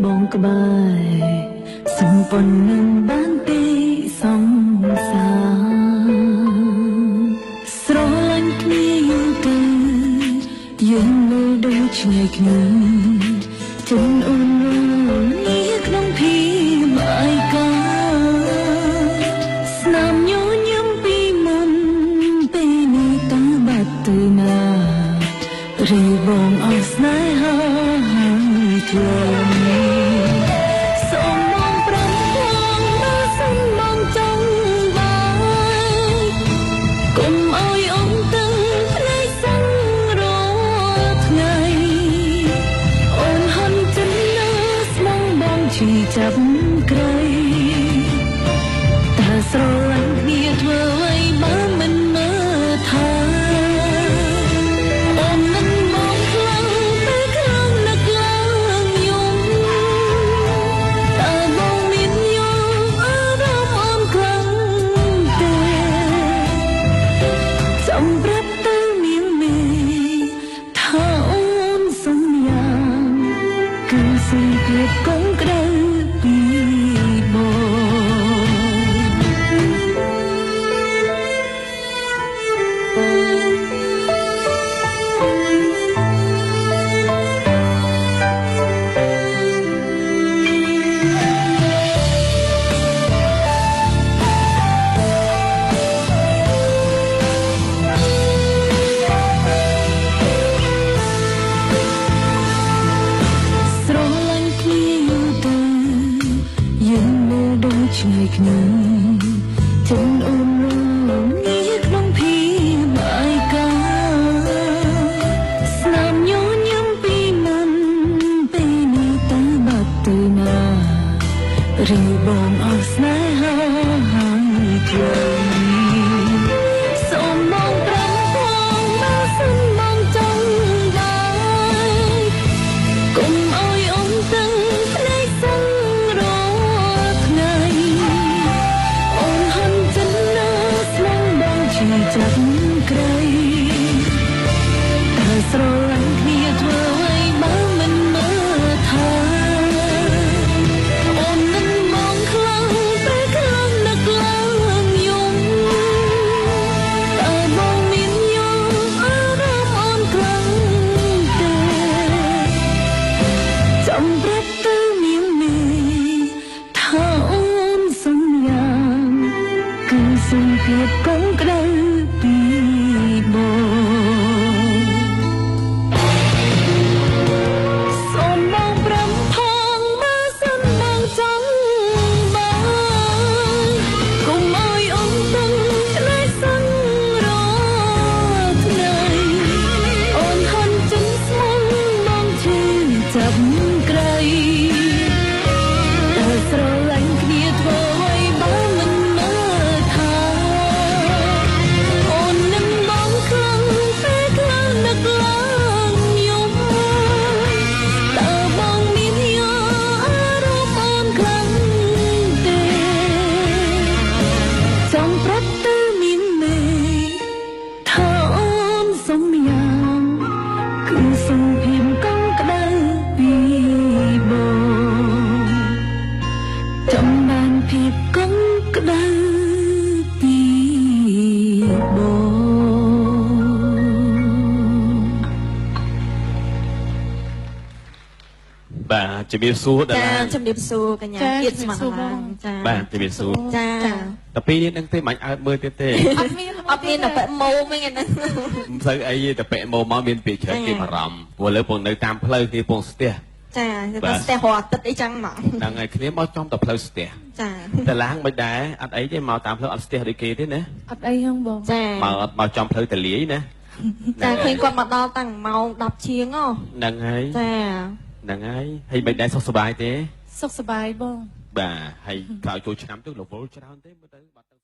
បងក្បែរសំពន់នឹងបានទេសង្សារស្រឡាញ់គ្នាយូរទៅយើងមើលដូចឆ្ងាយគ្នាចិនអូនរនេះក្នុងភីបាយកាស្នាមញញឹមពីមុនពេលនេះតាបាត់ទៅណារីបងអស់ស្នេហាហើយធ្វើសូមបងប្រំពងបើសិនបងចង់បានកុំអោយអងទៅភ្នែកសឹងរាល់ថ្ងៃអូនហន់ចិននៅស្មងបងឈឺចាប់ក្រៃតែស្រឡាញ់គ្នាធ្វើអ្វីបើមិនមើលថាកុំក្តៅពីឆ្ងាយគ្នាចិនអូនរនេះក្នុងភីបាយកាស្នាមញញឹមពីមុនពេលនេះតាបាត់ទៅណារីបងអស់ស្នេហាហើយធ្វើសូមបងប្រំពងបើសិនបងចង់បានកុំអោយអូនទៅភ្នែកសឹងរាល់ថ្ងៃចាប់ក្រៃតែស្រឡាញ់គ្នាធ្វើអ្វីបើមិនមើលថាអូននឹងមองខ្លាំងពេលខ្លាំងនឹកឡើងយំតែបងមានយល់អារម្មណ៍អូនខ្លាំងទេចាំប្រាប់ទៅនាងមេថាអូនសន្យាគឺសុំភាពកុំក្តៅពីបងសូមបងប្រំផងបើសិនបងចង់បានកុំអោយអូនទៅឆ្លើយសឹងរាល់ថ្ងៃអូនហន់ចិនស្មងបងឈឺចាប់ក្រៃតែស្រឡាញ់គ្នាធ្វើអ្វីបើមិនមើលថាបាទជំរាបសួរដល់ឡានជំរាបសួរកញ្ញាគៀតស្មាត់ឡានចាបាទជំរាបសួរចាតែពីនេះនឹងទេមិនអើតមើលទៀតទេអត់មានតែប៉ម៉ូវិញហ្នឹងមិនសូវអីទេតែប៉ម៉ូមកមានពីច្រើនគេបារម្ភព្រោះលើពងនៅតាមផ្លូវគេពងស្ទះចាតែស្ទះរាល់អាទិត្យអីចឹងមកហ្នឹងហើយគ្នាមកចំតែផ្លូវស្ទះចាតែឡើងមិនដែរអត់អីទេមកតាមផ្លូវអត់ស្ទះដូចគេទេណាអត់អីហ្នឹងបងចាមកចំផ្លូវតលាយណាចាឃើញគាត់មកដល់តាំងម៉ោង10ជាងហ្នឹងហើយចាហ្នឹងហើយហើយមិនដែរសុខសប្បាយទេសុខសប្បាយបងបាទហើយក្រោយចូលឆ្នាំទៅរវល់ច្រើនទេមើលទៅ